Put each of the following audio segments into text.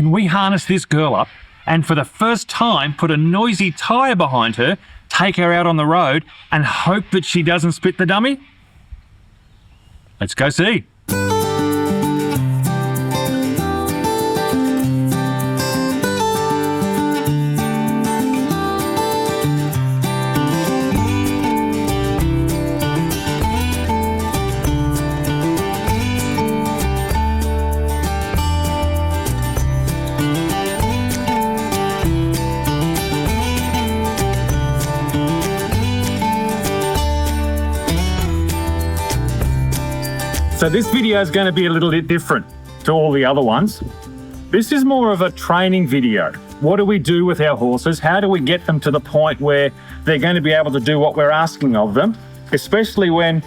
Can we harness this girl up and for the first time put a noisy Tyre behind her, take her out on the road and hope that she doesn't split the dummy? Let's go see. So this video is going to be a little bit different to all the other ones. This is more of a training video. What do we do with our horses? How do we get them to the point where they're going to be able to do what we're asking of them, especially when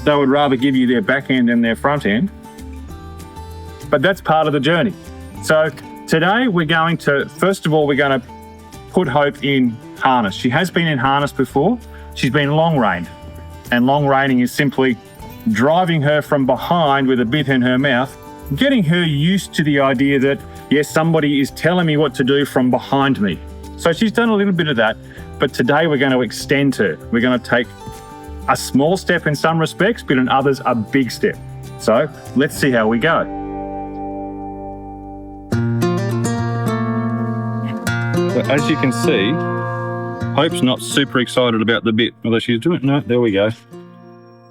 they would rather give you their back end than their front end. But that's part of the journey. So today we're going to, first of all, we're going to put Hope in harness. She has been in harness before. She's been long reined, and long reining is simply driving her from behind with a bit in her mouth, getting her used to the idea that, yes, somebody is telling me what to do from behind me. So she's done a little bit of that, but today we're going to extend her. We're going to take a small step in some respects, but in others, a big step. So let's see how we go. So as you can see, Hope's not super excited about the bit, although she's doing it. No, there we go.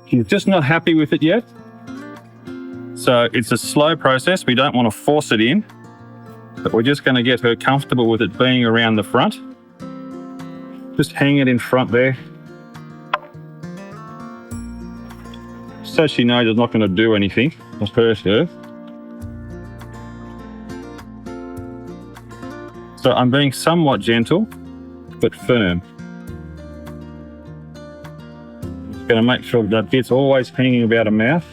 She's just not happy with it yet. So it's a slow process. We don't want to force it in, but we're just going to get her comfortable with it being around the front. Just hang it in front there. So she knows it's not going to do anything or hurt her. So I'm being somewhat gentle, but firm. Going to make sure that bit's always hanging about her mouth.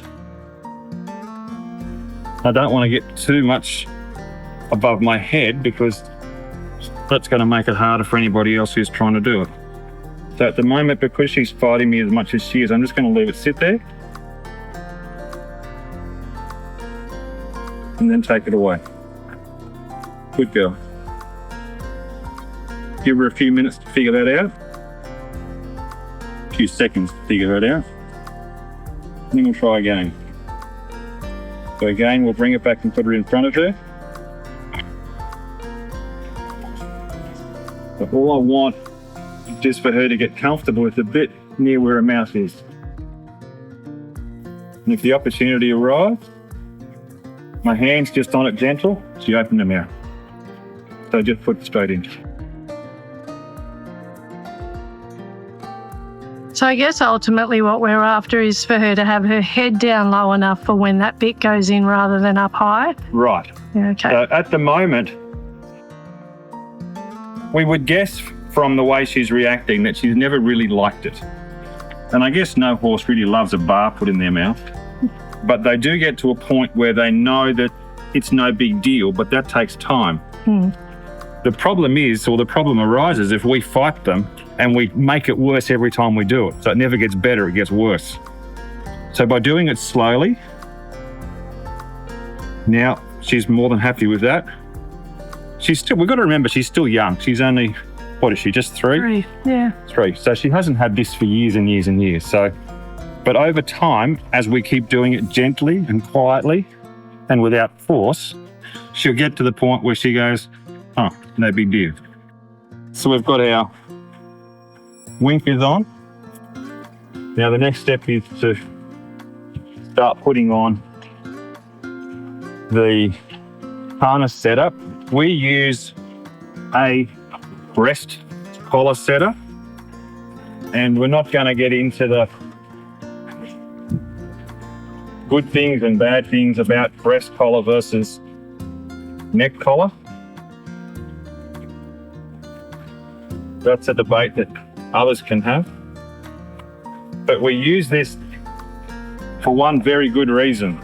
I don't want to get too much above my head because that's going to make it harder for anybody else who's trying to do it. So at the moment, because she's fighting me as much as she is, I'm just going to leave it sit there and then take it away. Good girl. Give her a few minutes to figure that out. Few seconds to figure it out. Then we'll try again. So again, we'll bring it back and put her in front of her. But all I want is just for her to get comfortable with the bit near where her mouth is. And if the opportunity arrives, my hand's just on it gentle, she opened her mouth. So just put it straight in. So I guess ultimately what we're after is for her to have her head down low enough for when that bit goes in rather than up high. Right. Yeah, okay. So at the moment, we would guess from the way she's reacting that she's never really liked it. And I guess no horse really loves a bar put in their mouth. But they do get to a point where they know that it's no big deal, but that takes time. The problem is, or the problem arises if we fight them and we make it worse every time we do it. So it never gets better, it gets worse. So by doing it slowly, now she's more than happy with that. We've got to remember, she's still young. She's only, what is she, just 3? 3, yeah. 3. So she hasn't had this for years and years and years. So, but over time, as we keep doing it gently and quietly and without force, she'll get to the point where she goes, oh, no big deal. So we've got our winkers on. Now the next step is to start putting on the harness setup. We use a breast collar setter, and we're not going to get into the good things and bad things about breast collar versus neck collar. That's a debate that others can have. But we use this for one very good reason.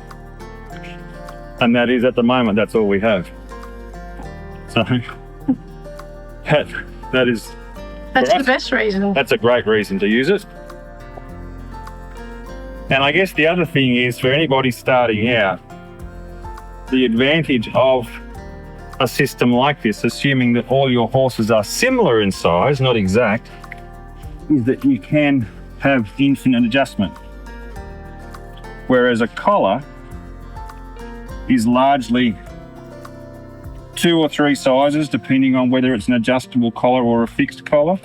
And that is, at the moment, that's all we have. So that is... That's the best reason. That's a great reason to use it. And I guess the other thing is, for anybody starting out, the advantage of a system like this, assuming that all your horses are similar in size, not exact, is that you can have infinite adjustment. Whereas a collar is largely 2 or 3 sizes, depending on whether it's an adjustable collar or a fixed collar.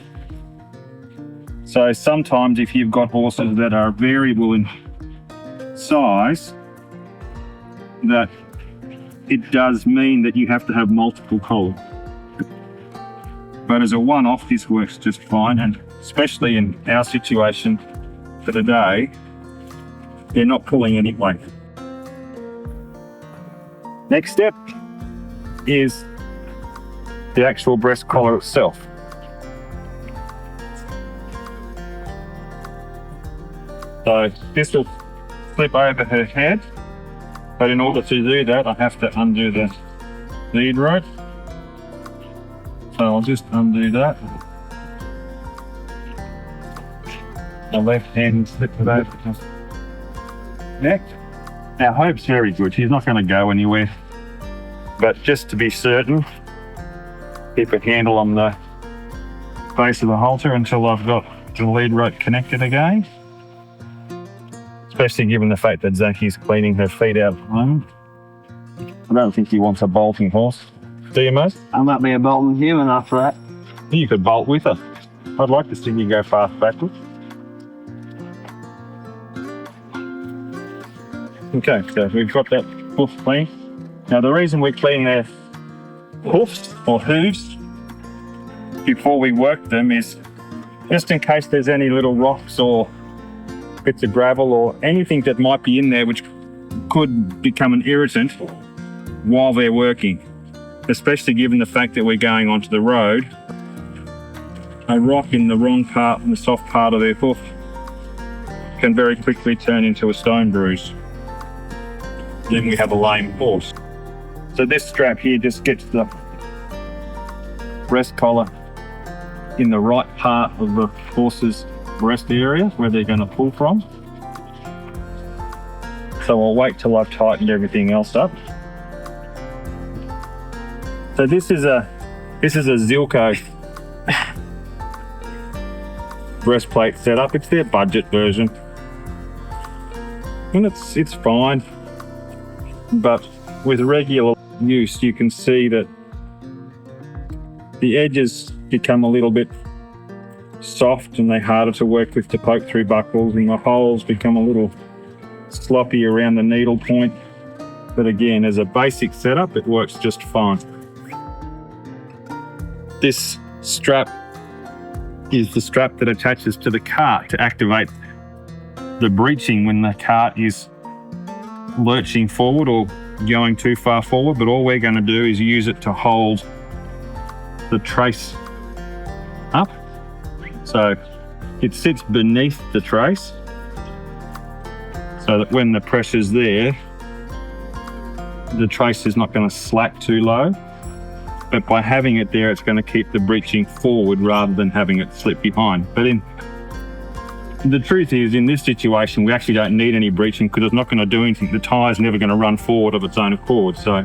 So sometimes if you've got horses that are variable in size, that it does mean that you have to have multiple collars. But as a one-off, this works just fine, and especially in our situation for today, they're not pulling any weight. Next step is the actual breast collar itself. So this will slip over her head, but in order to do that, I have to undo the lead rope. So I'll just undo that. The left hand slip it over her neck. Now Hope's very good, she's not going to go anywhere, but just to be certain, keep a handle on the base of the halter until I've got the lead rope connected again. Especially given the fact that Zaki's cleaning her feet out at the moment. I don't think he wants a bolting horse. Do you, mate? I might be a bolting human after that. You could bolt with her. I'd like to see you go fast backwards. Okay, so we've got that hoof clean. Now the reason we clean their hoofs or hooves before we work them is just in case there's any little rocks or bits of gravel or anything that might be in there which could become an irritant while they're working, especially given the fact that we're going onto the road. A rock in the wrong part, in the soft part of their hoof, can very quickly turn into a stone bruise. Then we have a lame horse. So this strap here just gets the breast collar in the right part of the horse's breast area where they're going to pull from. So I'll wait till I've tightened everything else up. So this is a Zilko breastplate setup. It's their budget version, and it's fine. But with regular use, you can see that the edges become a little bit soft and they're harder to work with to poke through buckles, and the holes become a little sloppy around the needle point. But again, as a basic setup, it works just fine. This strap is the strap that attaches to the cart to activate the breeching when the cart is lurching forward or going too far forward. But all we're going to do is use it to hold the trace up. So it sits beneath the trace so that when the pressure's there, the trace is not going to slack too low. But by having it there, it's going to keep the breeching forward rather than having it slip behind. But the truth is, in this situation, we actually don't need any breeching because it's not going to do anything. The tyre's never going to run forward of its own accord. So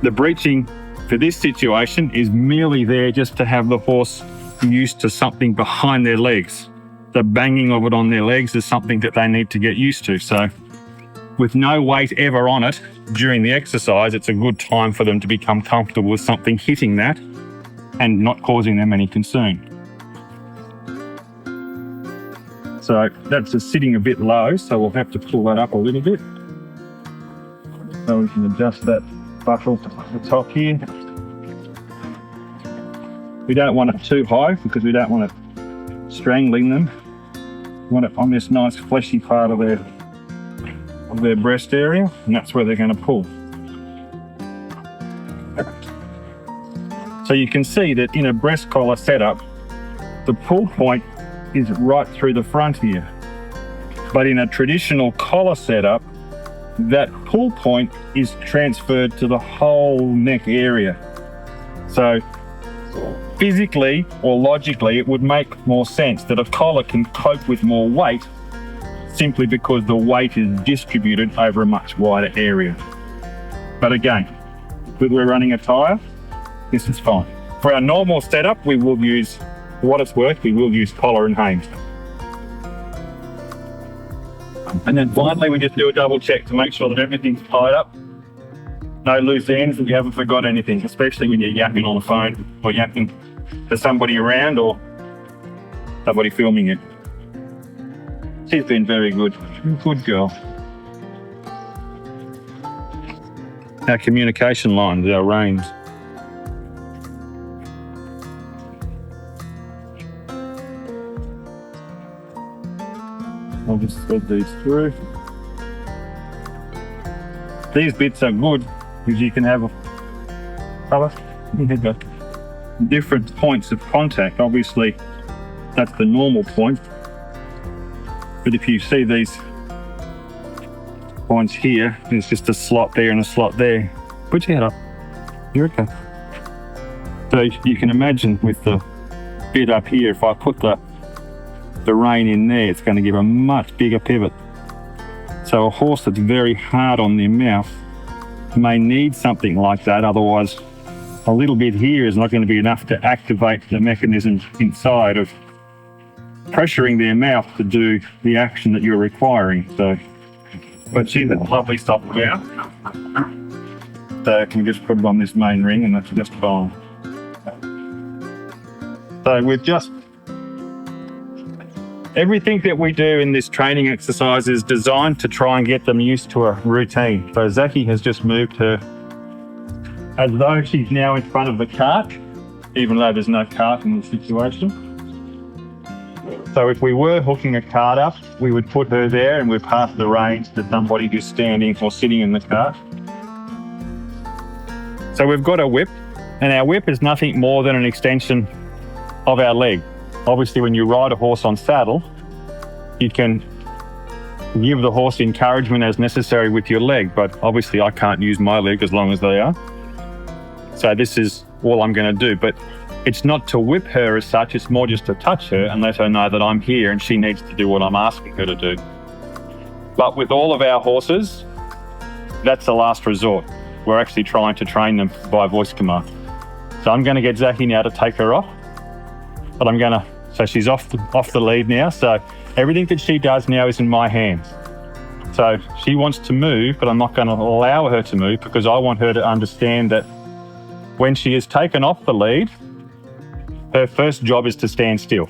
the breeching for this situation is merely there just to have the horse used to something behind their legs. The banging of it on their legs is something that they need to get used to. So with no weight ever on it during the exercise, it's a good time for them to become comfortable with something hitting that and not causing them any concern. So that's just sitting a bit low, so we'll have to pull that up a little bit. So we can adjust that buckle to the top here. We don't want it too high because we don't want it strangling them. We want it on this nice fleshy part of their breast area, and that's where they're going to pull. So you can see that in a breast collar setup, the pull point is right through the front here. But in a traditional collar setup, that pull point is transferred to the whole neck area. So physically or logically, it would make more sense that a collar can cope with more weight simply because the weight is distributed over a much wider area. But again, when we're running a Tyre, this is fine. For our normal setup, we will use, for what it's worth, we will use collar and hames. And then finally, we just do a double check to make sure that everything's tied up. No loose ends, and you haven't forgot anything, especially when you're yapping on the phone or yapping to somebody around or somebody filming it. She's been very good. Good girl. Our communication lines, our reins. I'll just thread these through. These bits are good because you can have different points of contact. Obviously, that's the normal point. But if you see these points here, there's just a slot there and a slot there. Put your head up. You're okay. So you can imagine with the bit up here, if I put the rein in there, it's going to give a much bigger pivot. So a horse that's very hard on their mouth may need something like that, otherwise a little bit here is not going to be enough to activate the mechanism inside of pressuring their mouth to do the action that you're requiring. So, but she's a lovely soft mouth. So I can just put it on this main ring and that's just fine. So we've just, everything that we do in this training exercise is designed to try and get them used to a routine. So Zachy has just moved her as though she's now in front of the cart, even though there's no cart in the situation. So if we were hooking a cart up, we would put her there and we'd pass the reins to somebody who's standing or sitting in the cart. So we've got a whip, and our whip is nothing more than an extension of our leg. Obviously, when you ride a horse on saddle, you can give the horse encouragement as necessary with your leg, but obviously I can't use my leg as long as they are. So this is all I'm going to do, but it's not to whip her as such, it's more just to touch her and let her know that I'm here and she needs to do what I'm asking her to do. But with all of our horses, that's the last resort. We're actually trying to train them by voice command. So I'm going to get Zachy now to take her off, but so she's off the lead now. So everything that she does now is in my hands. So she wants to move, but I'm not going to allow her to move because I want her to understand that when she is taken off the lead, her first job is to stand still.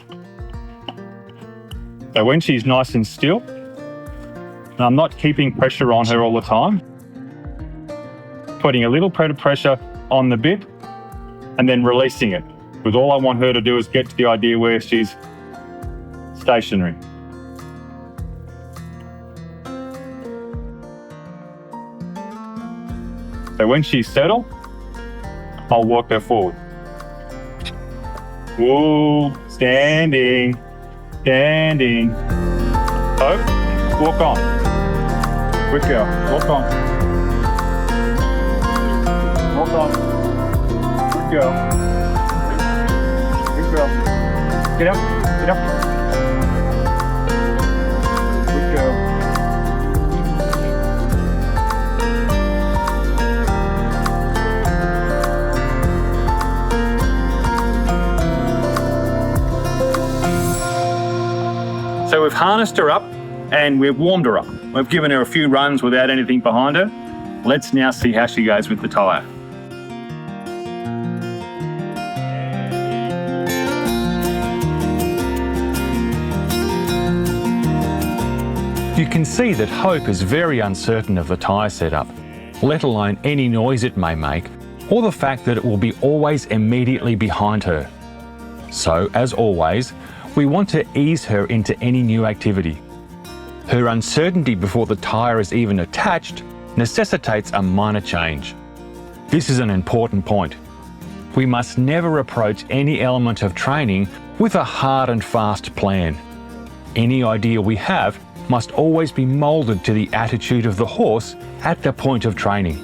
So when she's nice and still, and I'm not keeping pressure on her all the time, putting a little bit of pressure on the bit and then releasing it. Because all I want her to do is get to the idea where she's stationary. So when she's settled, I'll walk her forward. Whoa, standing. Hope, walk on. Good girl, walk on. Walk on. Good girl. Good girl. Get up. Good girl. So we've harnessed her up and we've warmed her up. We've given her a few runs without anything behind her. Let's now see how she goes with the Tyre. You can see that Hope is very uncertain of the Tyre setup, let alone any noise it may make, or the fact that it will be always immediately behind her. So, as always, we want to ease her into any new activity. Her uncertainty before the Tyre is even attached necessitates a minor change. This is an important point. We must never approach any element of training with a hard and fast plan. Any idea we have must always be moulded to the attitude of the horse at the point of training.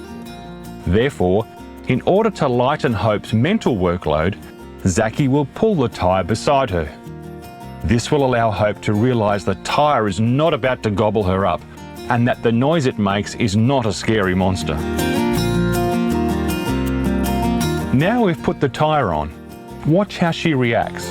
Therefore, in order to lighten Hope's mental workload, Zachy will pull the Tyre beside her. This will allow Hope to realise the Tyre is not about to gobble her up and that the noise it makes is not a scary monster. Now we've put the tyre on. Watch how she reacts.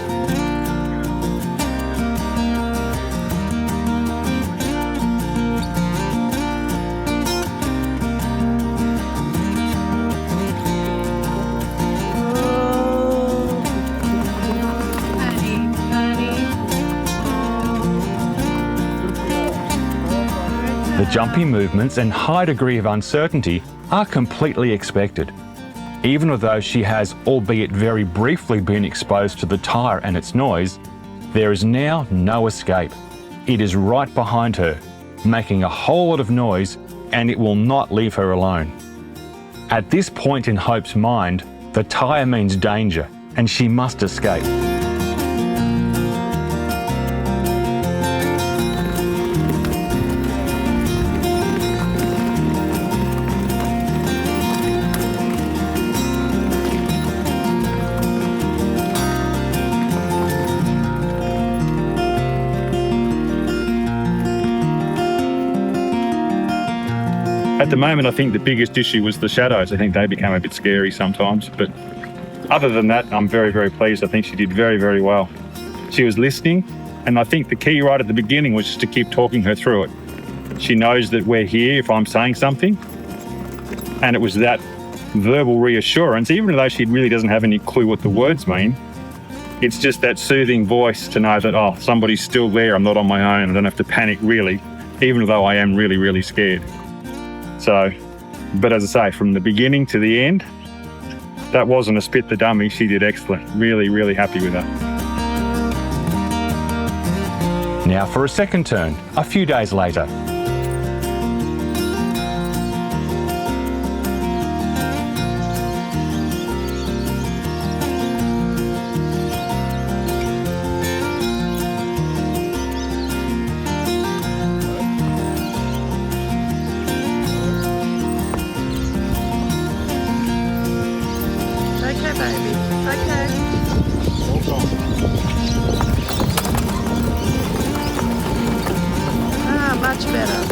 The jumpy movements and high degree of uncertainty are completely expected. Even though she has, albeit very briefly, been exposed to the tyre and its noise, there is now no escape. It is right behind her, making a whole lot of noise, and it will not leave her alone. At this point in Hope's mind, the tyre means danger, and she must escape. At the moment, I think the biggest issue was the shadows. I think they became a bit scary sometimes, but other than that, I'm very, very pleased. I think she did very, very well. She was listening, and I think the key right at the beginning was just to keep talking her through it. She knows that we're here if I'm saying something, and it was that verbal reassurance, even though she really doesn't have any clue what the words mean. It's just that soothing voice to know that, oh, somebody's still there, I'm not on my own, I don't have to panic really, even though I am really, really scared. So, but as I say, from the beginning to the end, that wasn't a spit the dummy. She did excellent. Really, really happy with her. Now for a second turn, a few days later. Okay, baby. Okay. Ah, much better.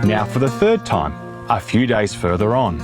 Now for the third time, a few days further on.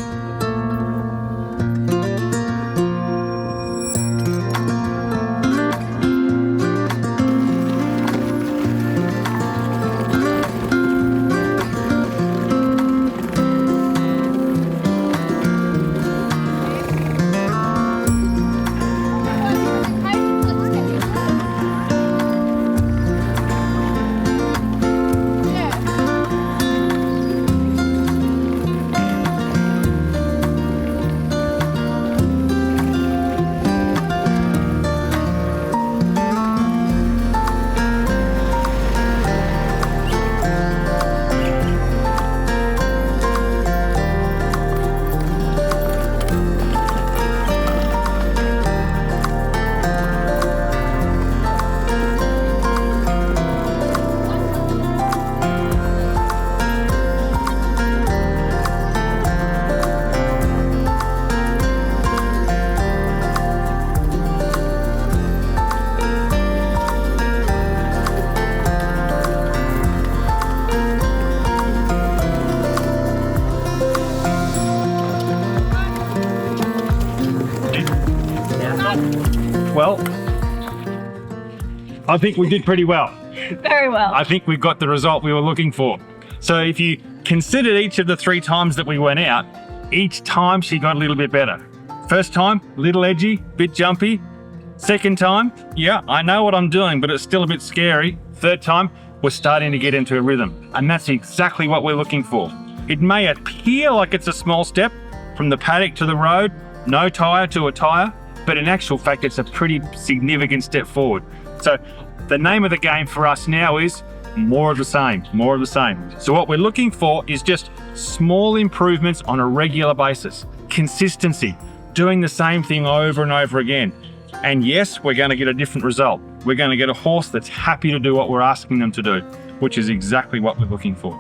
Well, I think we did pretty well. Very well. I think we got the result we were looking for. So if you considered each of the 3 times that we went out, each time she got a little bit better. First time, a little edgy, bit jumpy. Second time, yeah, I know what I'm doing, but it's still a bit scary. Third time, we're starting to get into a rhythm. And that's exactly what we're looking for. It may appear like it's a small step from the paddock to the road, no tyre to a tyre, but in actual fact, it's a pretty significant step forward. So the name of the game for us now is more of the same, more of the same. So what we're looking for is just small improvements on a regular basis. Consistency, doing the same thing over and over again. And yes, we're going to get a different result. We're going to get a horse that's happy to do what we're asking them to do, which is exactly what we're looking for.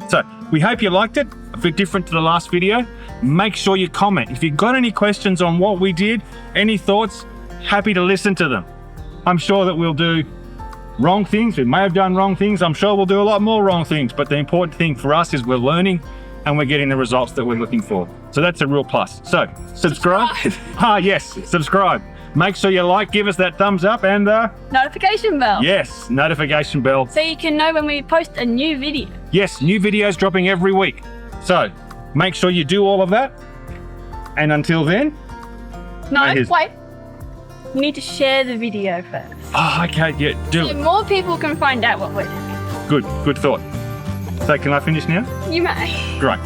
So we hope you liked it, a bit different to the last video. Make sure you comment. If you've got any questions on what we did, any thoughts, happy to listen to them. I'm sure that we'll do wrong things. We may have done wrong things. I'm sure we'll do a lot more wrong things, but the important thing for us is we're learning and we're getting the results that we're looking for. So that's a real plus. So subscribe. Yes, subscribe. Make sure you like, give us that thumbs up and Notification bell. yes, notification bell. So you can know when we post a new video. Yes, new videos dropping every week. So make sure you do all of that. And until then, No, here's- wait. You need to share the video first. okay, yeah, do So it. more people can find out what we're doing. Good thought. So can I finish now? You may. Great.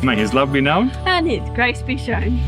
May his love be known. And his grace be shown.